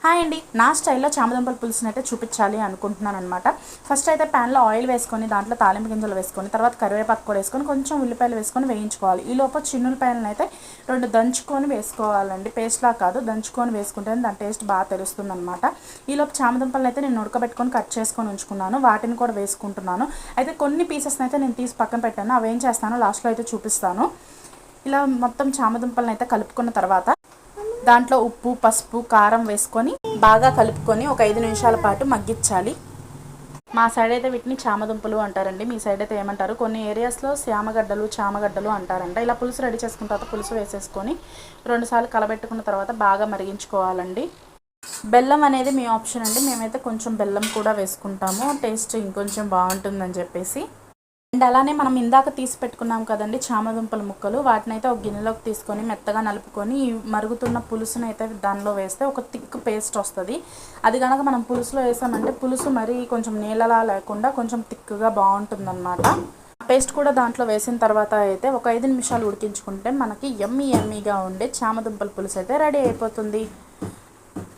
Hi అండి, నా స్టైల్లో చామదుంపల పులుసుని అయితే చూపించాలి అనుకుంటున్నాను అనమాట. ఫస్ట్ అయితే ప్యాన్లో ఆయిల్ వేసుకొని దాంట్లో తాలింపు గింజలు వేసుకొని తర్వాత కరివేపాకు కూడా వేసుకొని కొంచెం ఉల్లిపాయలు వేసుకొని వేయించుకోవాలి. ఈ లోపు చిన్నులపాయలను అయితే 2 దంచుకొని వేసుకోవాలండి. పేస్ట్లా కాదు, దంచుకొని వేసుకుంటే దాని టేస్ట్ బాగా తెలుస్తుంది అనమాట. ఈ లోపు చామదుంపలను అయితే నేను ఉడకబెట్టుకొని కట్ చేసుకొని ఉంచుకున్నాను, వాటిని కూడా వేసుకుంటున్నాను. అయితే కొన్ని పీసెస్ని అయితే నేను తీసి పక్కన పెట్టాను, అవి ఏం చేస్తానో లాస్ట్లో అయితే చూపిస్తాను. ఇలా మొత్తం చామదుంపలను అయితే కలుపుకున్న తర్వాత దాంట్లో ఉప్పు, పసుపు, కారం వేసుకొని బాగా కలుపుకొని ఒక 5 నిమిషాల పాటు మగ్గించాలి. మా సైడ్ అయితే వీటిని చామదుంపలు అంటారండి, మీ సైడ్ అయితే ఏమంటారు? కొన్ని ఏరియాస్లో శ్యామగడ్డలు, చామగడ్డలు అంటారంట. ఇలా పులుసు రెడీ చేసుకున్న తర్వాత పులుసు వేసేసుకొని 2 సార్లు కలబెట్టుకున్న తర్వాత బాగా మరిగించుకోవాలండి. బెల్లం అనేది మీ ఆప్షన్ అండి, మేమైతే కొంచెం బెల్లం కూడా వేసుకుంటాము, టేస్ట్ ఇంకొంచెం బాగుంటుందని చెప్పేసి. అండ్ అలానే మనం ఇందాక తీసి పెట్టుకున్నాం కదండి చామదుంపల ముక్కలు, వాటిని అయితే ఒక గిన్నెలోకి తీసుకొని మెత్తగా నలుపుకొని మరుగుతున్న పులుసుని అయితే దానిలో వేస్తే ఒక థిక్ పేస్ట్ వస్తుంది. అది కనుక మనం పులుసులో వేసామంటే పులుసు మరీ కొంచెం నీళ్ళలా లేకుండా కొంచెం థిక్గా బాగుంటుందన్నమాట. పేస్ట్ కూడా దాంట్లో వేసిన తర్వాత అయితే ఒక 5 నిమిషాలు ఉడికించుకుంటే మనకి యమ్మీగా ఉండే చామదుంపల పులుసు అయితే రెడీ అయిపోతుంది.